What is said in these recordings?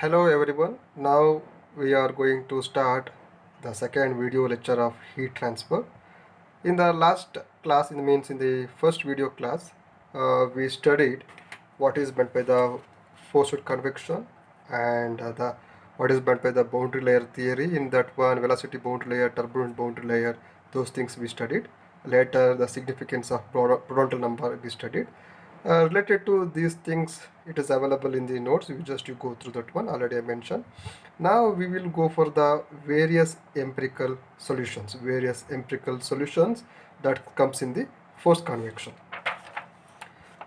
Hello everyone. Now we are going to start the second video lecture of heat transfer. In the last class, in the first video class, we studied what is meant by the forced convection and the what is meant by the boundary layer theory. In that one, velocity boundary layer, turbulent boundary layer, those things we studied. Later, the significance of Prudhomme number we studied. Related to these things, it is available in the notes. You go through that one, already I mentioned. Now we will go for the various empirical solutions that comes in the force convection.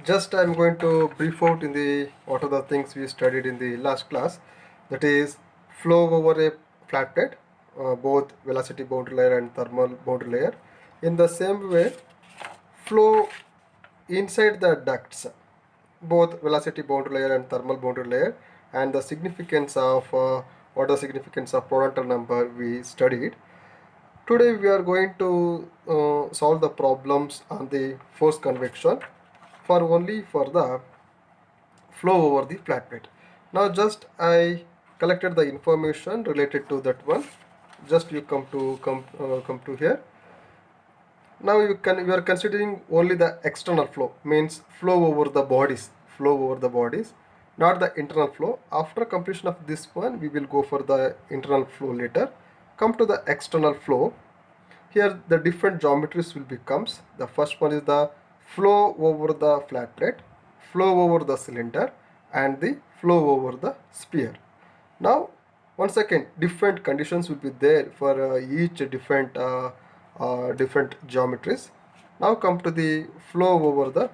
Just I'm going to brief out in the what are the things we studied in the last class. That is flow over a flat plate, both velocity boundary layer and thermal boundary layer. In the same way, flow inside the ducts, both velocity boundary layer and thermal boundary layer, and the significance of what the significance of Prandtl number we studied. Today we are going to solve the problems on the force convection for the flow over the flat plate. Now just I collected the information related to that one. Just you come to here. Now we are considering only the external flow, means flow over the bodies, not the internal flow. After completion of this one, we will go for the internal flow later. Come to the external flow. Here the different geometries will becomes. The first one is the flow over the flat plate, flow over the cylinder, and the flow over the sphere. Now once again, different conditions will be there for each different geometries. Now come to the flow over the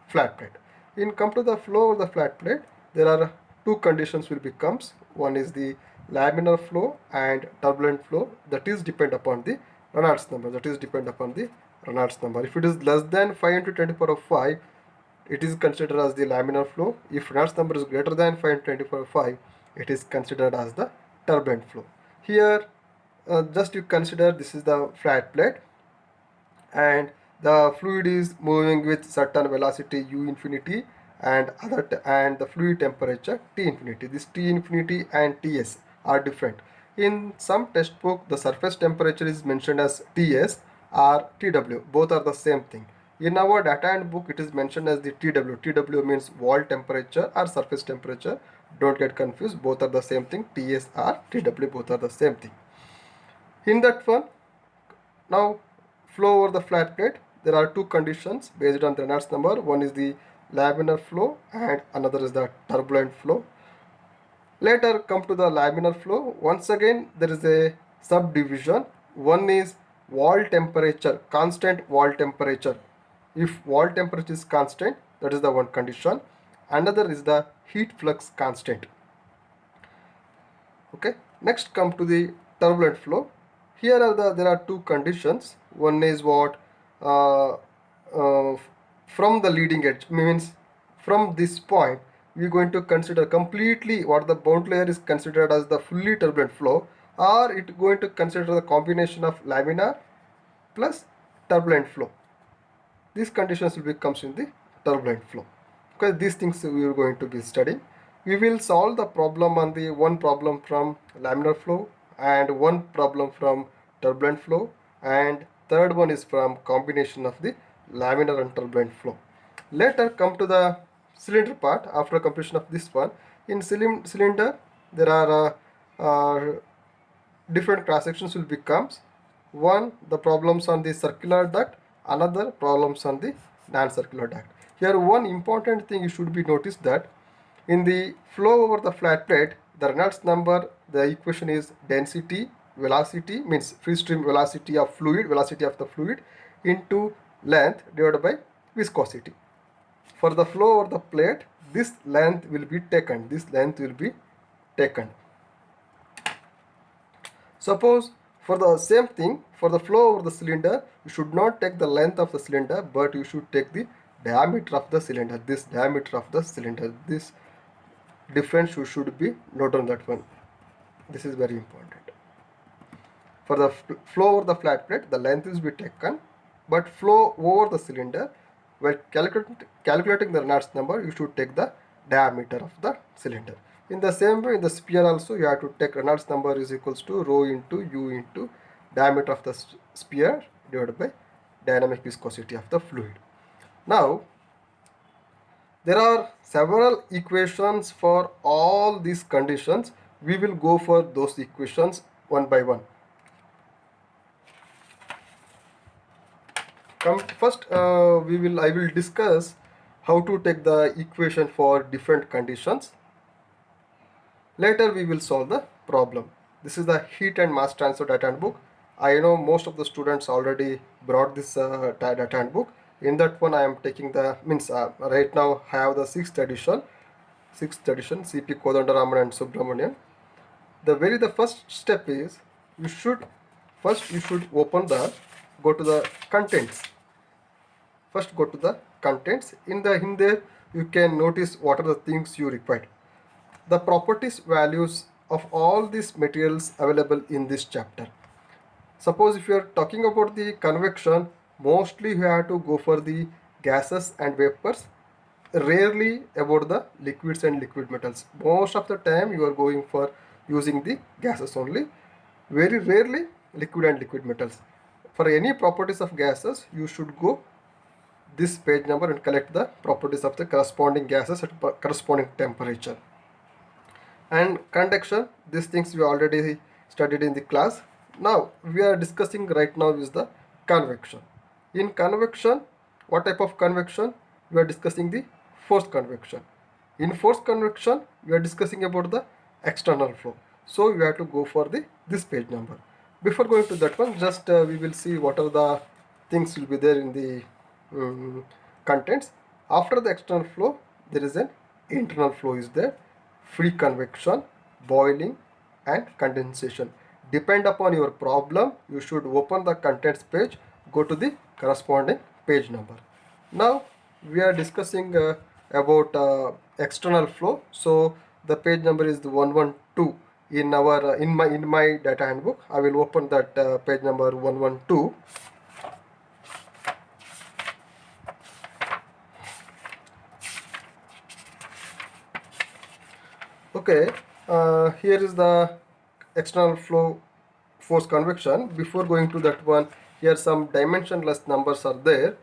flat plate. In come to the flow over the flat plate, there are two conditions will becomes. One is the laminar flow and turbulent flow. That is depend upon the Reynolds number. If it is less than 5 into 10 to the power of 5, it is considered as the laminar flow. If Reynolds number is greater than 5 into 10 to the power of 5, it is considered as the turbulent flow. Here just you consider this is the flat plate and the fluid is moving with certain velocity u infinity and the fluid temperature T infinity. This T infinity and Ts are different. In some textbook, the surface temperature is mentioned as Ts or Tw. Both are the same thing. In our data and book, it is mentioned as the Tw. Tw means wall temperature or surface temperature. Don't get confused. Both are the same thing. Ts or Tw, both are the same thing. In that one, now flow over the flat plate, there are two conditions based on the Reynolds number. One is the laminar flow and another is the turbulent flow. Later come to the laminar flow. Once again, there is a subdivision. One is wall temperature, constant wall temperature. If wall temperature is constant, that is the one condition. Another is the heat flux constant. Okay. Next come to the turbulent flow. Here there are two conditions. One is what from the leading edge, means from this point we are going to consider completely what the boundary layer is considered as the fully turbulent flow, or it going to consider the combination of laminar plus turbulent flow. These conditions will becomes in the turbulent flow. Okay, these things we are going to be studying. We will solve the problem on the one problem from laminar flow and one problem from turbulent flow, and third one is from combination of the laminar and turbulent flow. Later come to the cylinder part. After completion of this one, in cylinder there are different cross sections will becomes. One, the problems on the circular duct, another problems on the non-circular duct. Here one important thing you should be noticed that in the flow over the flat plate, the Reynolds number, the equation is density velocity, means free stream velocity of the fluid into length divided by viscosity. For the flow over the plate, this length will be taken. Suppose for the same thing, for the flow over the cylinder, you should not take the length of the cylinder, but you should take the diameter of the cylinder. This difference should be noted on that one. This is very important. For the flow over the flat plate, the length is be taken, but flow over the cylinder, while calculating the Reynolds number, you should take the diameter of the cylinder. In the same way, in the sphere also, you have to take Reynolds number is equals to rho into u into diameter of the sphere divided by dynamic viscosity of the fluid. Now, there are several equations for all these conditions. We will go for those equations one by one. First, I will discuss how to take the equation for different conditions. Later we will solve the problem. This is the heat and mass transfer data handbook. I know most of the students already brought this data handbook. In that one I am taking the right now I have the sixth edition CP Kodandaraman and Subramanian. The first step is you should open the go to the contents. First go to the contents. In there you can notice what are the things you require. The properties values of all these materials available in this chapter. Suppose if you are talking about the convection, mostly you have to go for the gases and vapors, rarely about the liquids and liquid metals. Most of the time you are going for using the gases only, very rarely liquid and liquid metals. For any properties of gases, you should go this page number and collect the properties of the corresponding gases at corresponding temperature. And conduction, these things we already studied in the class. Now we are discussing right now is the convection. In convection, what type of convection? We are discussing the forced convection. In forced convection, we are discussing about the external flow. So we have to go for the this page number. Before going to that one, just we will see what are the things will be there in the contents. After the external flow, there is an internal flow is there. Free convection, boiling and condensation. Depend upon your problem, you should open the contents page, go to the corresponding page number. Now we are discussing about external flow. So the page number is the 112 in our in my data handbook. I will open that page number 112. Okay, here is the external flow force convection. Before going to that one, here some dimensionless numbers are there.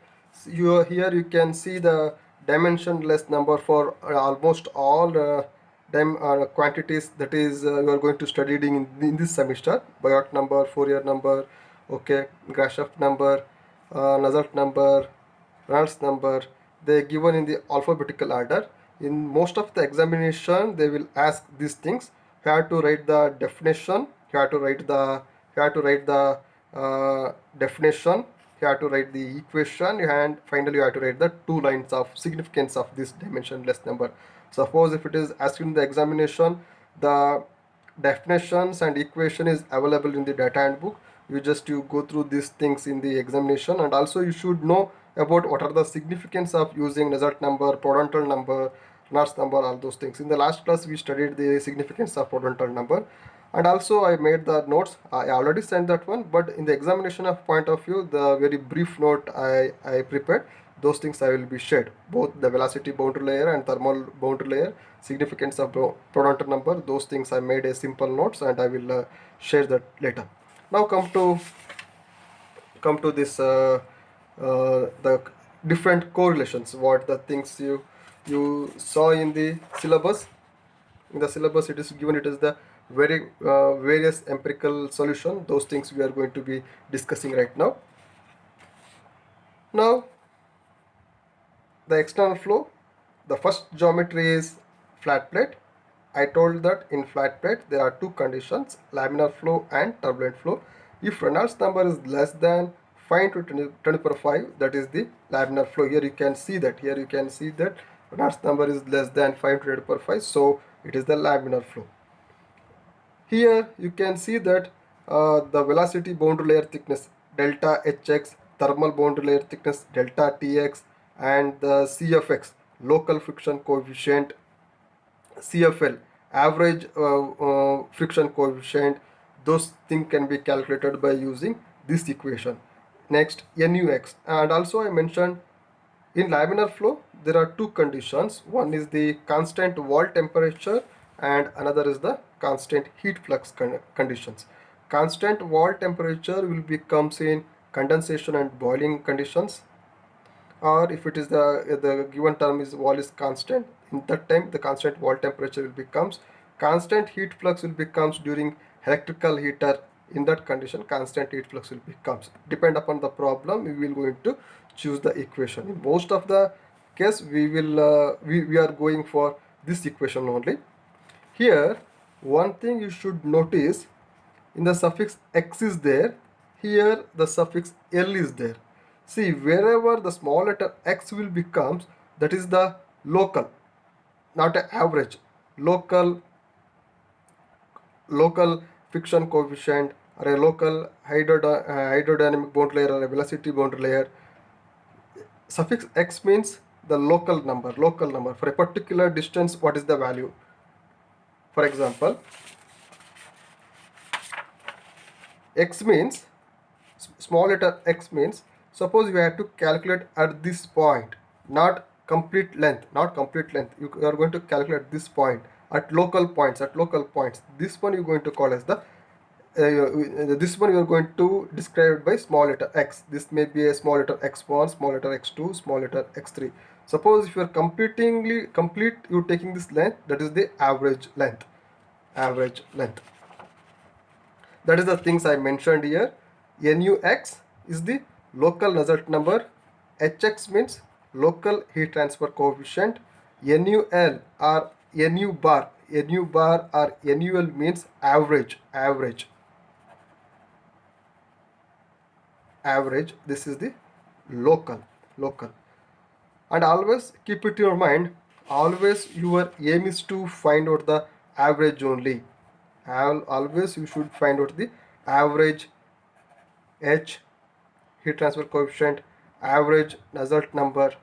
Here you can see the dimensionless number for almost all quantities that is you are going to study in this semester. Biot number, Fourier number, okay, Grashof number, Nusselt number, Reynolds number. They are given in the alphabetical order. In most of the examination, they will ask these things. You have to write the definition. You have to write the definition. You have to write the equation, and finally you have to write the two lines of significance of this dimensionless number. Suppose if it is asked in the examination, the definitions and equation is available in the data handbook. You go through these things in the examination, and also you should know about what are the significance of using Nusselt number, Prandtl number, Reynolds number, all those things. In the last class we studied the significance of Prandtl number, and also I made the notes. I already sent that one, but in the examination of point of view, the very brief note I prepared, those things I will be shared, both the velocity boundary layer and thermal boundary layer, significance of Prandtl number, those things I made a simple notes, and I will share that later. Now come to this the different correlations, what the things you saw in the syllabus. In the syllabus it is given, it is the very various empirical solution. Those things we are going to be discussing right now. Now the external flow, the first geometry is flat plate. I told that in flat plate there are two conditions, laminar flow and turbulent flow. If Reynolds number is less than 5 to 10 to the power 5, that is the laminar flow. Here you can see that Reynolds number is less than 5 to 10 to the power 5, so it is the laminar flow. Here you can see that the velocity boundary layer thickness delta Hx, thermal boundary layer thickness delta Tx, and the CFX, local friction coefficient, CFL, average friction coefficient, those things can be calculated by using this equation. Next, NUX, and also I mentioned in laminar flow there are two conditions. One is the constant wall temperature, and another is the constant heat flux conditions. Constant wall temperature will becomes in condensation and boiling conditions, or if it is the given term is wall is constant, in that time the constant wall temperature will becomes constant heat flux will becomes during electrical heater. In that condition constant heat flux will becomes, depend upon the problem we will going to choose the equation. In most of the case we will we are going for this equation only. Here one thing you should notice, in the suffix x is there, here the suffix l is there. See, wherever the small letter x will becomes, that is the local, not an average. Local friction coefficient, or a local hydrodynamic boundary layer, or a velocity boundary layer. Suffix x means the local number for a particular distance. What is the value? For example, x means, small letter x means, suppose you have to calculate at this point, not complete length, you are going to calculate this point at local points, this one you are going to call as the this one you are going to describe it by small letter x. This may be a small letter x1, small letter x2, small letter x3. Suppose if you are complete you taking this length, that is the average length. That is the things I mentioned here. NUX is the local Nusselt number. HX means local heat transfer coefficient. NUL or NU bar or NUL means average. This is the local. And always keep it in your mind, always your aim is to find out the average only. Always you should find out the average H, heat transfer coefficient, average Nusselt number,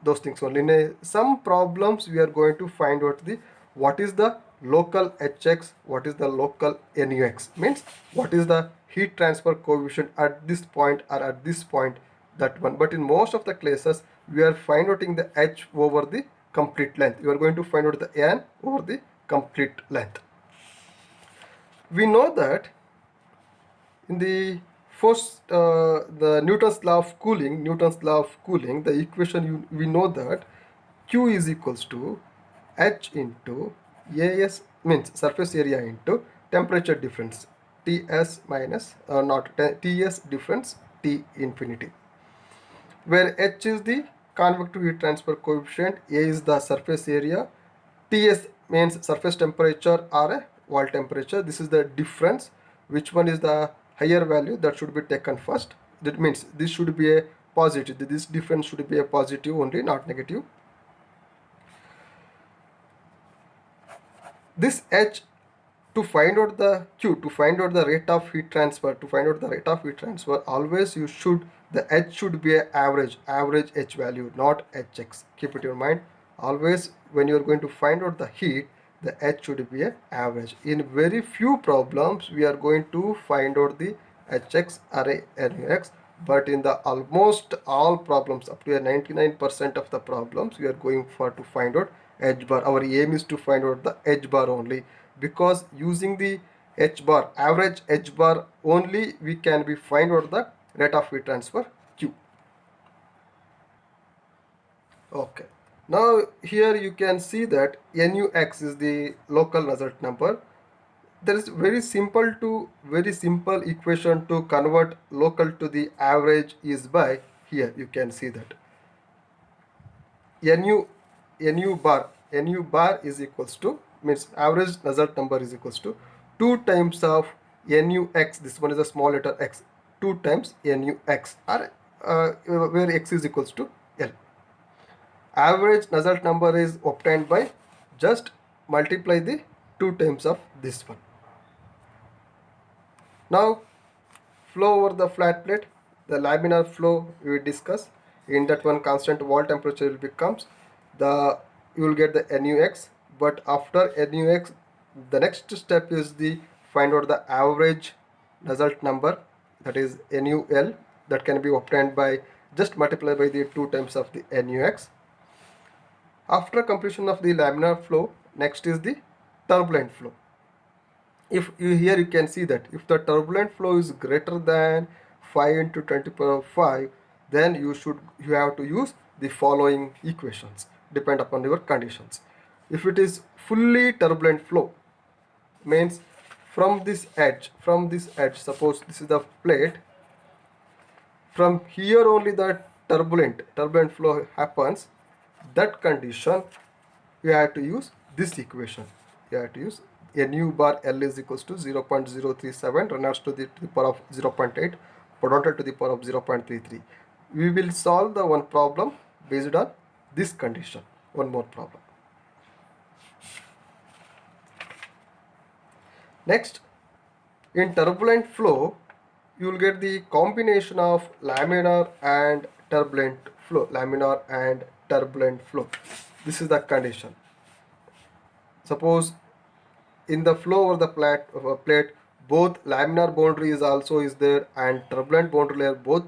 those things only. In some problems we are going to find out the what is the local HX, what is the local NUX, means what is the heat transfer coefficient at this point or at this point, that one. But in most of the cases we are find outing the H over the complete length. You are going to find out the N over the complete length. We know that in the first the Newton's law of cooling, the equation we know that Q is equals to H into AS, means surface area, into temperature difference, TS minus not TS difference T infinity, where H is the convective heat transfer coefficient, A is the surface area, TS means surface temperature or a wall temperature. This is the difference. Which one is the higher value, that should be taken first. That means this should be a positive. This difference should be a positive only, not negative. This H, to find out the Q, to find out the rate of heat transfer, always you should, the H should be a average H value, not HX. Keep it in mind. Always when you are going to find out the heat, the H should be a average. In very few problems we are going to find out the HX or a NUX, but in the almost all problems, up to a 99% of the problems, we are going for to find out H bar. Our aim is to find out the H bar only, because using the H bar, average H bar only, we can be find out the rate of heat transfer Q. Okay. Now here you can see that NUX is the local Nusselt number. There is very simple equation to convert local to the average is by, here you can see that NU bar is equals to, means average Nusselt number is equals to 2 times of NUX. This one is a small letter x, 2 times NUX, or where x is equals to L. Average Nusselt number is obtained by just multiply the 2 times of this one. Now flow over the flat plate, the laminar flow we will discuss. In that one, constant wall temperature will becomes the, you will get the NUX, but after NUX the next step is the find out the average Nusselt number, that is NUL, that can be obtained by just multiply by the 2 times of the NUX. After completion of the laminar flow, next is the turbulent flow. If you here you can see that if the turbulent flow is greater than 5 into 10 to the power of 5, then you have to use the following equations depend upon your conditions. If it is fully turbulent flow, means from this edge, suppose this is the plate, from here only the turbulent flow happens, that condition you have to use this equation. You have to use nu bar L is equals to 0.037 Reynolds to the power of 0.8 Prandtl to the power of 0.33. We will solve the one problem based on this condition. One more problem. Next, in turbulent flow, you will get the combination of laminar and turbulent flow. Laminar and turbulent flow. This is the condition. Suppose in the flow over the plate, both laminar boundary is there and turbulent boundary layer both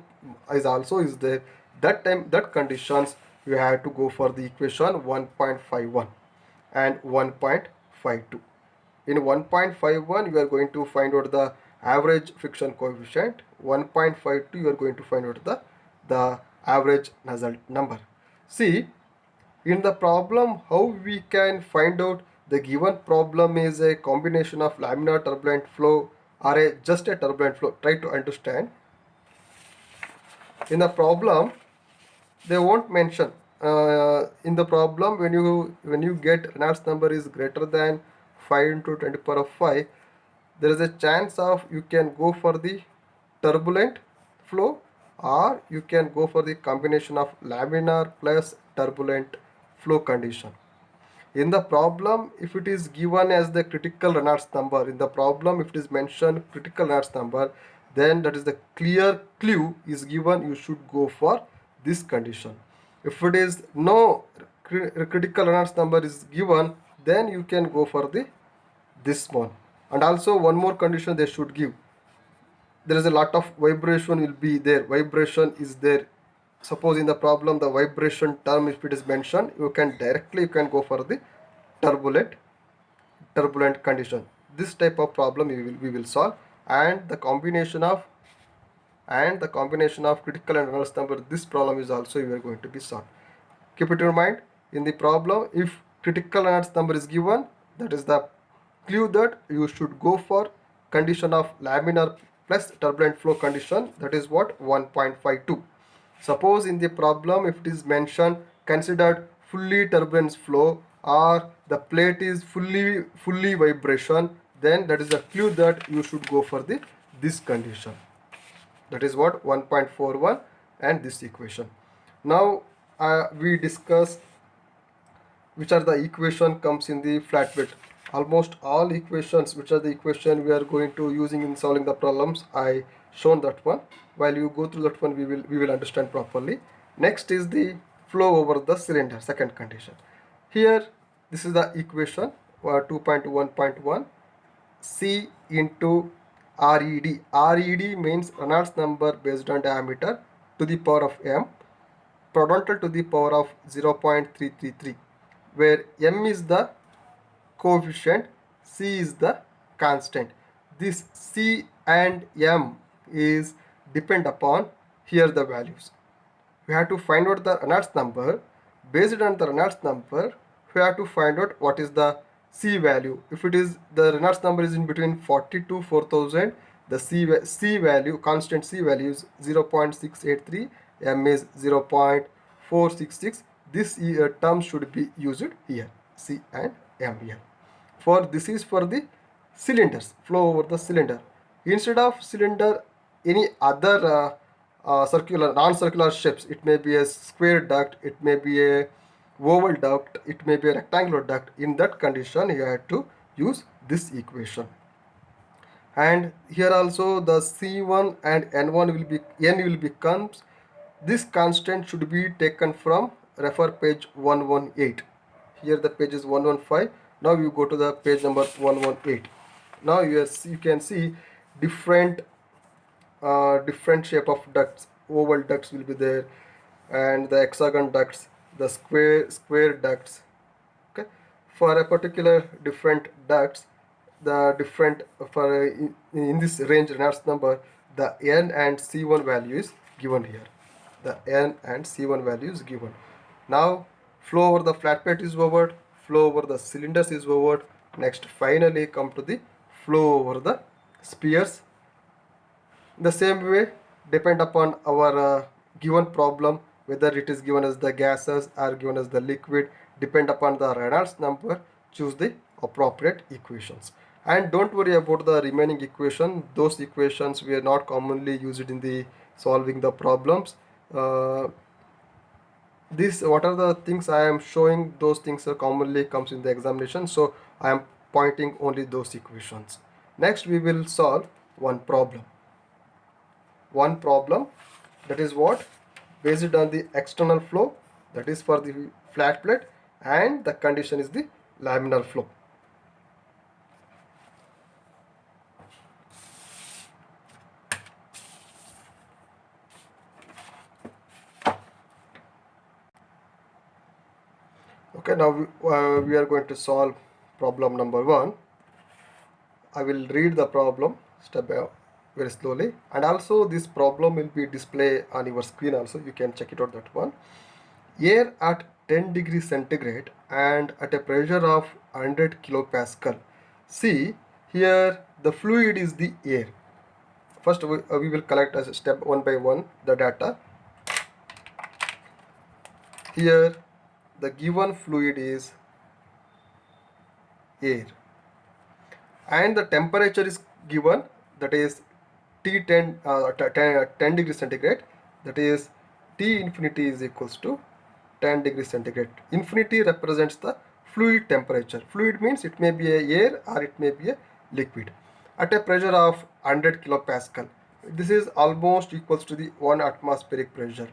is there. That time, that conditions, you have to go for the equation 1.51 and 1.52. In 1.51 you are going to find out the average friction coefficient. 1.52 you are going to find out the average Nusselt number. See, in the problem, how we can find out the given problem is a combination of laminar turbulent flow or just a turbulent flow. Try to understand. In the problem, they won't mention. In the problem, when you get Reynolds number is greater than 5 into 10 to the power of 5, there is a chance of you can go for the turbulent flow or you can go for the combination of laminar plus turbulent flow condition. In the problem, if it is given as the critical Reynolds number, in the problem if it is mentioned critical Reynolds number, then that is the clear clue is given, you should go for this condition. If it is no critical Reynolds number is given, then you can go for this one. And also one more condition they should give. There is a lot of vibration will be there. Vibration is there. Suppose in the problem the vibration term if it is mentioned, you can go for the turbulent condition. This type of problem we will solve, and the combination of critical and Reynolds number, this problem is also you are going to be solved. Keep it in mind, in the problem if critical Reynolds number is given, that is the clue that you should go for condition of laminar plus turbulent flow condition, that is what 1.52. Suppose in the problem if it is mentioned considered fully turbulent flow or the plate is fully vibration, then that is a clue that you should go for this condition. That is what 1.41 and this equation. Now we discuss which are the equation comes in the flat bed. Almost all equations, which are the equation we are going to using in solving the problems, I shown that one. While you go through that one, we will understand properly. Next is the flow over the cylinder, second condition. Here this is the equation 2.1.1 C into RED. RED means Reynolds number based on diameter to the power of m, Prandtl to the power of 0.333, where m is the coefficient, c is the constant. This c and m is depend upon here the values. We have to find out the Reynolds number. Based on the Reynolds number, we have to find out what is the c value. If it is the Reynolds number is in between 40 to 4000, the c value, constant c value is 0.683, m is 0.466. This term should be used here, c and m here. For this is for the cylinders, flow over the cylinder. Instead of cylinder, any other circular, non-circular shapes, it may be a square duct, it may be a oval duct, it may be a rectangular duct. In that condition, you have to use this equation. And here also the C1 and N1 will becomes, this constant should be taken from refer page 118. Here the page is 115. Now you go to the page number 118. Now you can see different shape of ducts. Oval ducts will be there, and the hexagon ducts, the square ducts. Okay. for a particular different ducts, the different for in this range Reynolds number, the N and C1 value is given here. The N and C1 value is given. Now flow over the flat plate is over, flow over the cylinders is over. Next finally come to the flow over the spheres. In the same way, depend upon our given problem, whether it is given as the gases or given as the liquid, depend upon the Reynolds number, choose the appropriate equations. And don't worry about the remaining equation. Those equations we are not commonly used in the solving the problems. This what are the things I am showing, those things are commonly comes in the examination, so I am pointing only those equations. Next we will solve one problem. That is what, based on the external flow, that is for the flat plate, and the condition is the laminar flow. Okay, now we are going to solve problem number 1. I will read the problem step by very slowly, and also this problem will be displayed on your screen also, you can check it out, that one. Air at 10 degrees centigrade and at a pressure of 100 kilopascal. See here, the fluid is the air. First we will collect as step one by one the data. Here the given fluid is air and the temperature is given, that is T10 10 degrees centigrade, that is T infinity is equals to 10 degrees centigrade. Infinity represents the fluid temperature. Fluid means it may be a air or it may be a liquid. At a pressure of 100 kilopascal. This is almost equals to the 1 atmospheric pressure.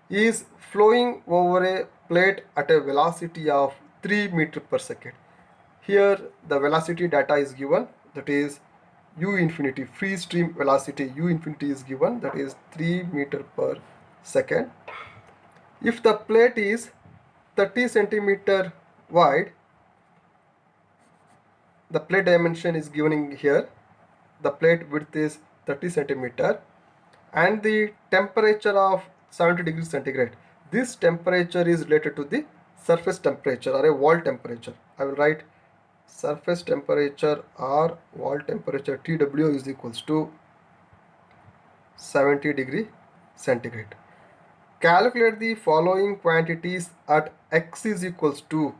Is flowing over a plate at a velocity of 3 meter per second. Here the velocity data is given, that is u infinity, free stream velocity u infinity is given, that is 3 meter per second. If the plate is 30 centimeter wide, the plate dimension is given in here, the plate width is 30 centimeter, and the temperature of 70 degrees centigrade. This temperature is related to the surface temperature or a wall temperature. I will write surface temperature or wall temperature, TW is equals to 70 degree centigrade. Calculate the following quantities at x is equals to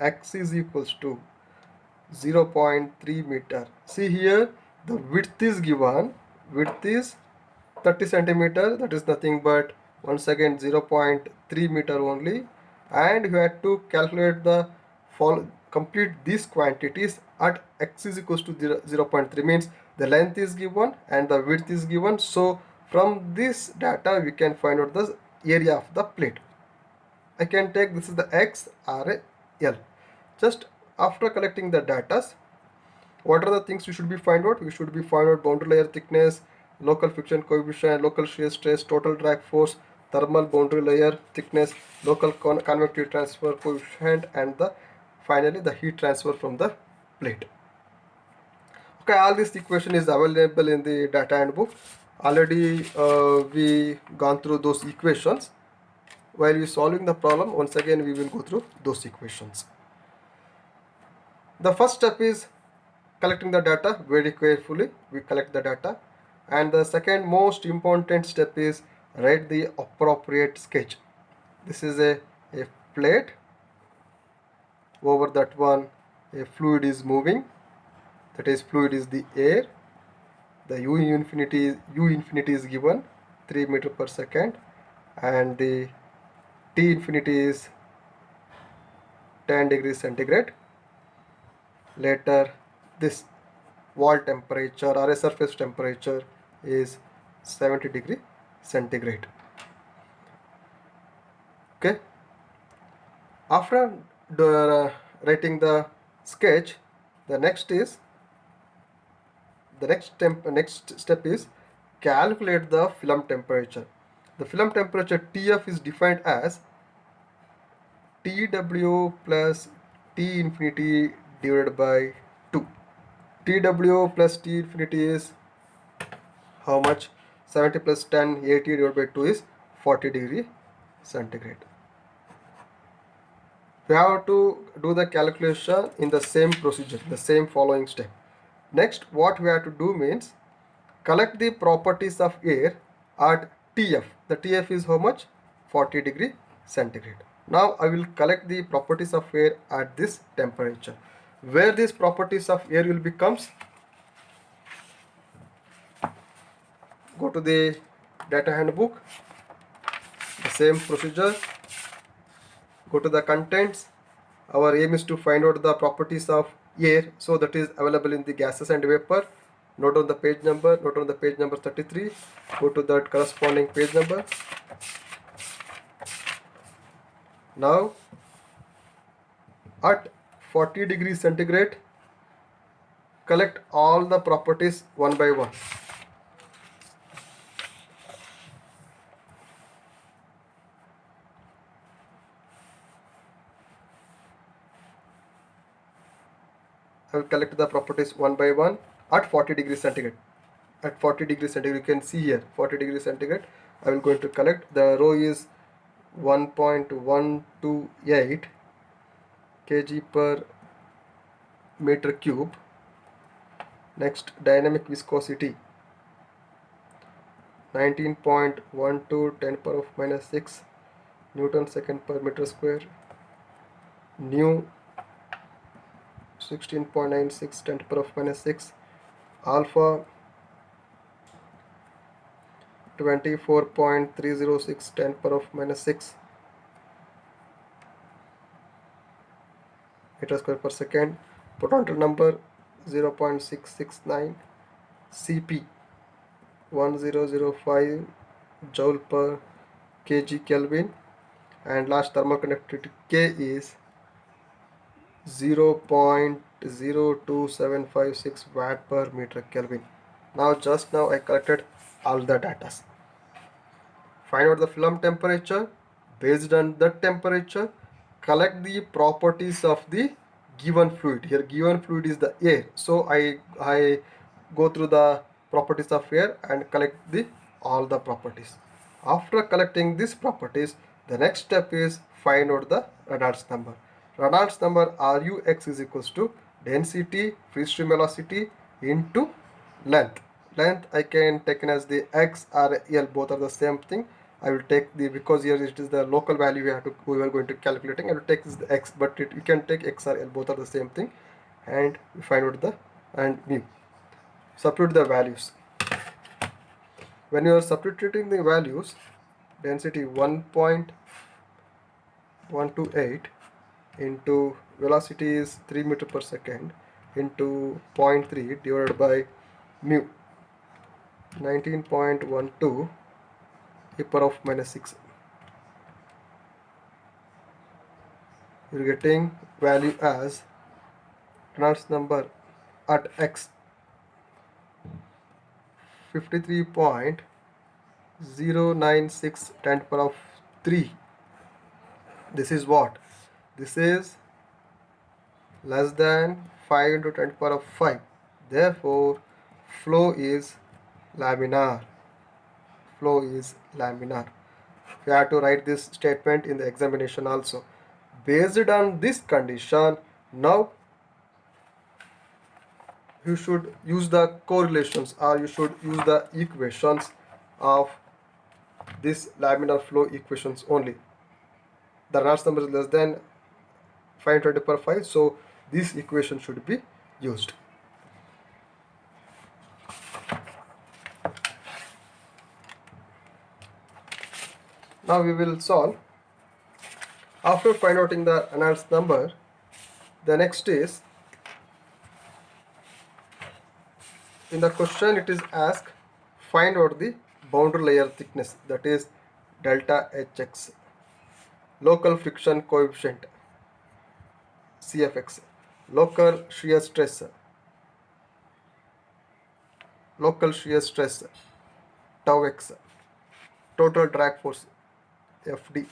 0.3 meter. See here, the width is given, width is 30 centimeter, that is nothing but once again 0.3 meter only, and you have to calculate the complete these quantities at x is equals to 0.3, means the length is given and the width is given. So from this data we can find out the area of the plate. I can take this is the x or a L. Just after collecting the data, what are the things we should be find out? We should be find out boundary layer thickness, local friction coefficient, local shear stress, total drag force, thermal boundary layer thickness, local convective transfer coefficient, and the finally the heat transfer from the plate. Okay, all this equation is available in the data handbook. Already we gone through those equations. While we solving the problem, once again we will go through those equations. The first step is collecting the data very carefully. We collect the data, and the second most important step is write the appropriate sketch. This is a plate. Over that one a fluid is moving, that is fluid is the air. The u infinity is given 3 meter per second, and the T infinity is 10 degrees centigrade. Later this wall temperature or a surface temperature is 70 degree centigrade. Okay, after writing the sketch, the next step is calculate the film temperature. The film temperature TF is defined as TW plus T infinity divided by 2. TW plus T infinity is how much? 70 plus 10, 80 divided by 2 is 40 degree centigrade. We have to do the calculation in the same procedure, the same following step. Next, what we have to do means collect the properties of air at TF. The TF is how much? 40 degree centigrade. Now I will collect the properties of air at this temperature. Where these properties of air will becomes? Go to the data handbook, the same procedure. Go to the contents. Our aim is to find out the properties of air, so that is available in the gases and vapor. Note on the page number, note on the page number 33. Go to that corresponding page number. Now at 40 degrees centigrade, collect all the properties one by one. I will collect the properties one by one at 40 degrees centigrade. At 40 degrees centigrade, you can see here 40 degrees centigrade. I will going to collect. The rho is 1.128 kg per meter cube. Next, dynamic viscosity 19.12 10 power of minus 6 Newton second per meter square. Nu 16.96 10 power of minus 6. Alpha 24.306 10 power of minus 6 meter square per second. Potential number 0.669. Cp 1005 joule per kg Kelvin, and last thermal conductivity K is 0.02756 watt per meter Kelvin. Now just now I collected all the data. Find out the film temperature. Based on that temperature, collect the properties of the given fluid. Here given fluid is the air, so I go through the properties of air and collect the all the properties. After collecting these properties, the next step is find out the Reynolds number. Reynolds number Rux is equals to density, free stream velocity into length. Length I can take as the x or l, both are the same thing. I will take the, because here it is the local value we are going to calculating. I will take this the x, but you can take x or l, both are the same thing, and we find out the and mu. Substitute the values. When you are substituting the values, density 1.128 into velocity is 3 meter per second into 0.3 divided by mu 19.12 e power of minus 6. You're getting value as Reynolds number at x 53.096 10 power of 3. This is what? This is less than 5 into 10 power of 5. Therefore, flow is laminar. Flow is laminar. We have to write this statement in the examination also. Based on this condition, now you should use the correlations, or you should use the equations of this laminar flow equations only. The Reynolds number is less than 520 per 5, so this equation should be used. Now we will solve. After finding out the Reynolds number, the next is, in the question it is asked, find out the boundary layer thickness, that is delta Hx, local friction coefficient Cfx, local shear stress tau x, total drag force Fd,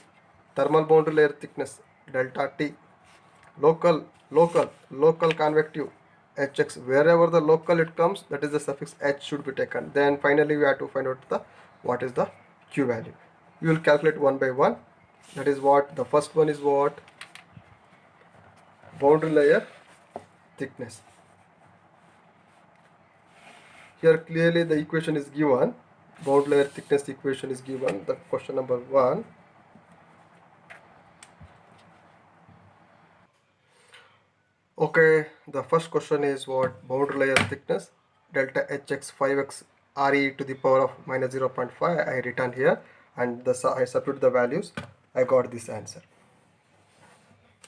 thermal boundary layer thickness delta T, local convective Hx, wherever the local it comes, that is the suffix H should be taken. Then finally we have to find out the what is the Q value. We will calculate one by one. That is what the first one is, what boundary layer thickness. Here clearly the equation is given, boundary layer thickness equation is given, the question number 1. Okay, the first question is what boundary layer thickness, delta hx 5x re to the power of minus 0.5 I written here, and I substitute the values, I got this answer.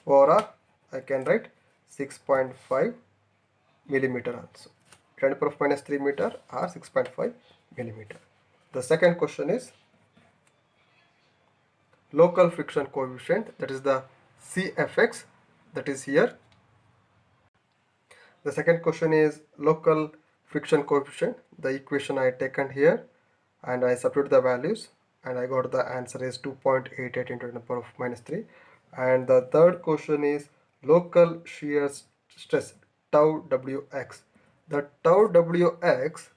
Overall I can write 6.5 millimeter also, 10 to the power of minus 3 meter or 6.5 millimeter. The second question is local friction coefficient, that is the CFX, that is here. The second question is local friction coefficient, the equation I taken here and I substitute the values and I got the answer is 2.88 into 10 to the power of minus 3. And the third question is local shear stress tau Wx. The tau Wx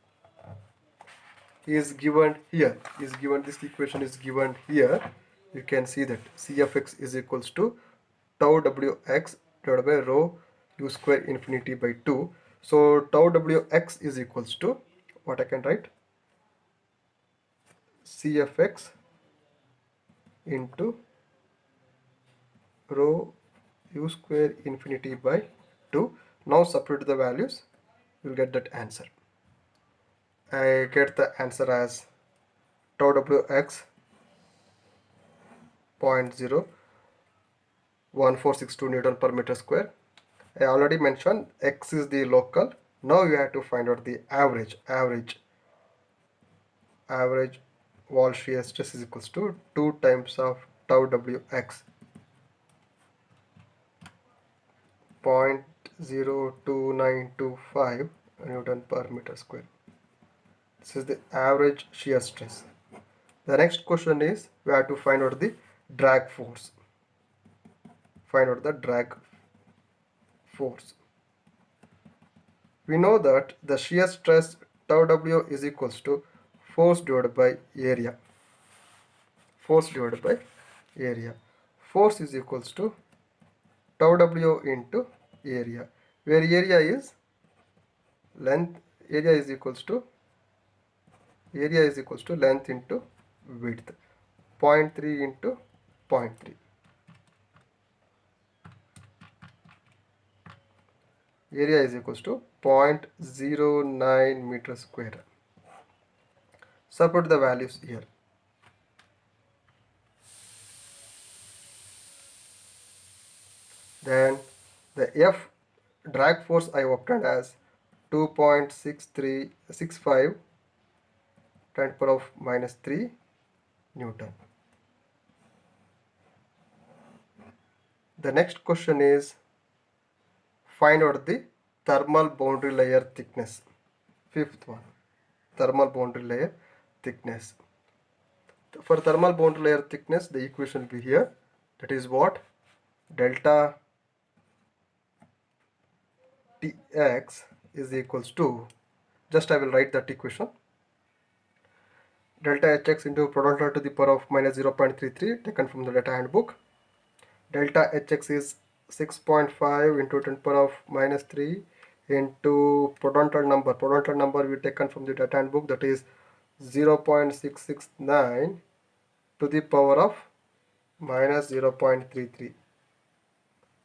is given here, this equation is given here. You can see that Cfx is equals to tau Wx divided by rho u square infinity by 2. So tau Wx is equals to what I can write, Cfx into rho u square infinity by 2. Now substitute the values, you will get that answer. I get the answer as tau Wx 0.01462 Newton per meter square. I already mentioned x is the local. Now you have to find out the average wall shear stress is equals to 2 times of tau Wx, 0.02925 Newton per meter square. This is the average shear stress. The next question is we have to find out the drag force. Find out the drag force. We know that the shear stress tau W is equals to force divided by area. Force is equals to tau W into area, where area is length, area is equals to length into width, 0.3 into 0.3. Area is equals to 0.09 meter square. Substitute the values here. Then the F drag force I obtained as 2.6365 10 to the power of minus 3 Newton. The next question is find out the thermal boundary layer thickness. Fifth one, thermal boundary layer thickness. For thermal boundary layer thickness, the equation will be here. That is what delta Tx is equals to, just I will write that equation, delta Hx into Prandtl to the power of minus 0.33 taken from the data handbook. Delta Hx is 6.5 into 10 to the power of minus 3 into Prandtl number we taken from the data handbook, that is 0.669 to the power of minus 0.33.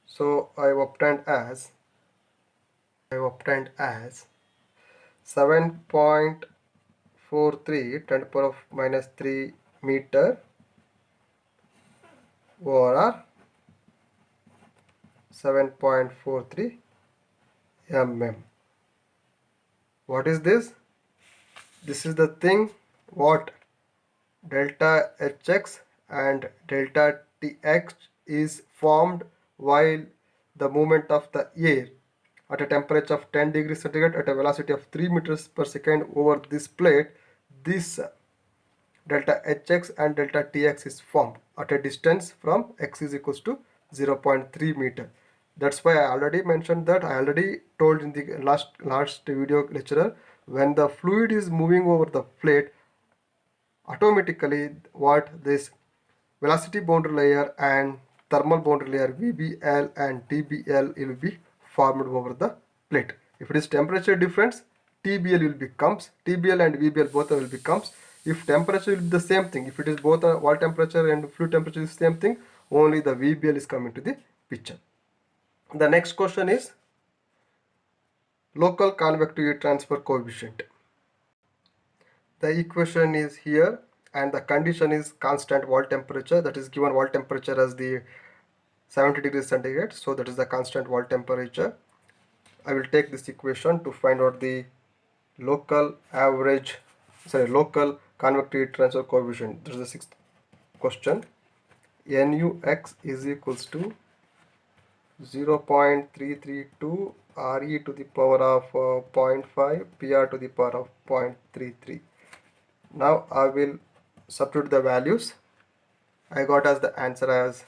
So I obtained as 7.43 10 to the power of minus 3 meter over 7.43 mm. What is this? This is the thing what delta Hx and delta Tx is formed while the movement of the air at a temperature of 10 degrees centigrade at a velocity of 3 meters per second over this plate. This delta Hx and delta Tx is formed at a distance from x is equals to 0.3 meter. That's why I already mentioned that. I already told in the last video lecture, when the fluid is moving over the plate, automatically what this velocity boundary layer and thermal boundary layer VBL and TBL will be formed over the plate. If it is temperature difference, TBL will becomes, TBL and VBL both will becomes. If temperature will be the same thing, if it is both a wall temperature and fluid temperature is same thing, only the VBL is coming to the picture. The next question is local convective heat transfer coefficient. The equation is here and the condition is constant wall temperature, that is given wall temperature as the 70 degrees centigrade, so that is the constant wall temperature. I will take this equation to find out the local convective heat transfer coefficient. This is the sixth question. NUX is equals to 0.332 RE to the power of 0.5 PR to the power of 0.33. Now I will substitute the values. I got as the answer as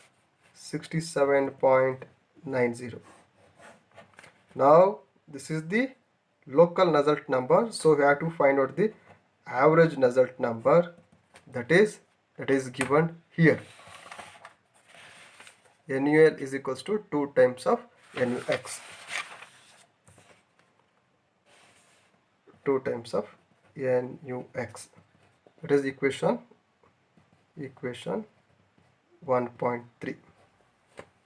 67.90. Now this is the local Nusselt number, so we have to find out the average Nusselt number, that is given here. NUL is equals to 2 times of NUX. 2 times of NUX. That is equation 1.3.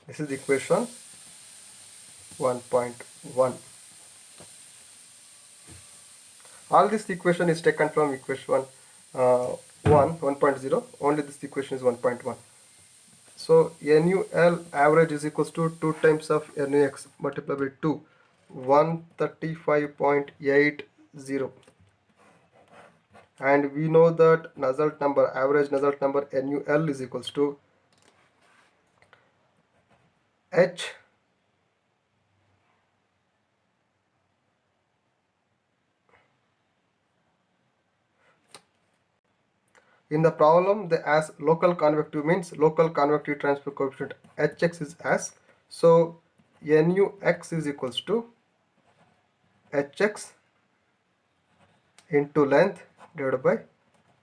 This is equation 1.1. All this equation is taken from equation 1.0. Only this equation is 1.1. So NUL average is equals to 2 times of NUX multiplied by 2, 135.80. And we know that Nusselt number, average Nusselt number NUL is equals to H in the problem. They ask local convective, means local convective transfer coefficient Hx is asked. So NUX is equals to Hx into length divided by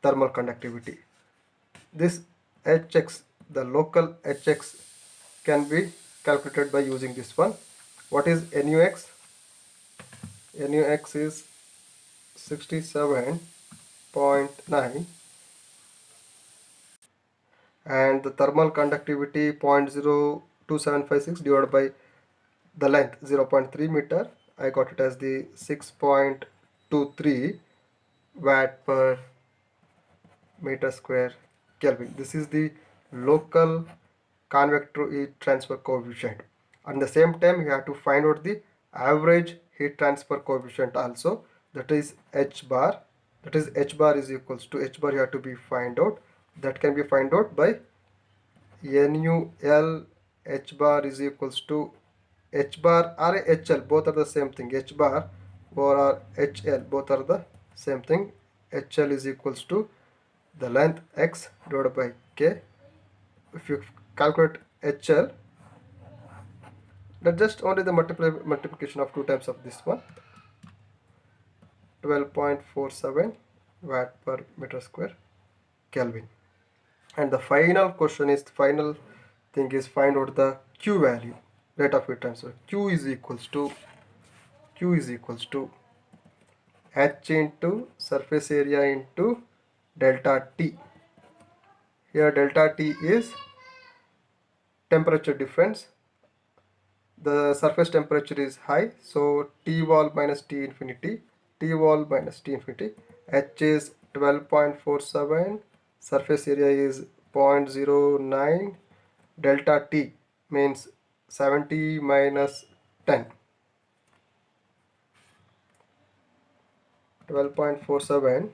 thermal conductivity. This Hx, the local Hx, can be calculated by using this one. What is NUX? NUX is 67.9 and the thermal conductivity 0.02756 divided by the length 0.3 meter. I got it as the 6.23 watt per meter square Kelvin. This is the local convective heat transfer coefficient. At the same time, you have to find out the average heat transfer coefficient also, that is H bar. That is H bar is equals to, H bar you have to be find out. That can be find out by NUL H bar is equals to H bar or HL, both are the same thing. H bar or HL, both are the same thing. HL is equals to the length x divided by k. If you calculate HL, that's just only the multiplication of 2 times of this one, 12.47 watt per meter square Kelvin. And the final question is, final thing is find out the Q value, rate of heat transfer. Q is equals to H into surface area into delta T. Here delta T is temperature difference. The surface temperature is high, so T wall minus T infinity. T wall minus T infinity. H is 12.47. Surface area is 0.09. Delta T means 70 minus 10. 12.47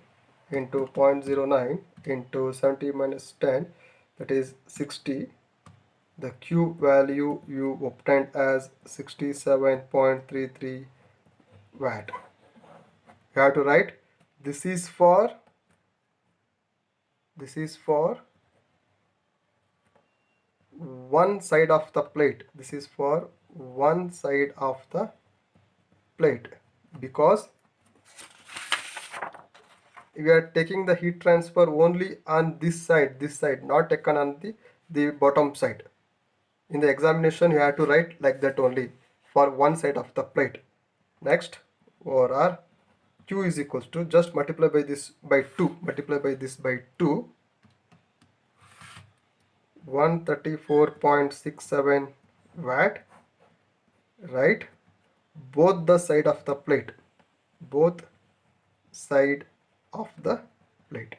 into 0.09 into 70 minus 10, that is 60. The Q value you obtained as 67.33 watt. You have to write this is for one side of the plate. This is for one side of the plate, because we are taking the heat transfer only on this side, not taken on the bottom side. In the examination you have to write like that only, for one side of the plate. Next, over R, Q is equals to, just multiply by this by 2, multiply by this by 2, 134.67 watt, right? Both the side of the plate, both side of the plate,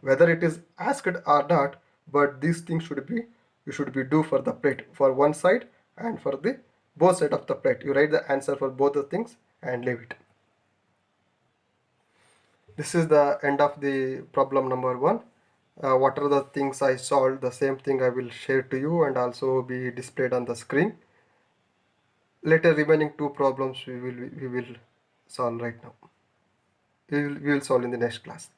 whether it is asked or not, but these things should be, you should be do for the plate, for one side and for the both side of the plate. You write the answer for both the things and leave it. This is the end of the problem number 1. What are the things I solved, the same thing I will share to you and also be displayed on the screen. Later remaining 2 problems we will solve right now. We will solve in the next class.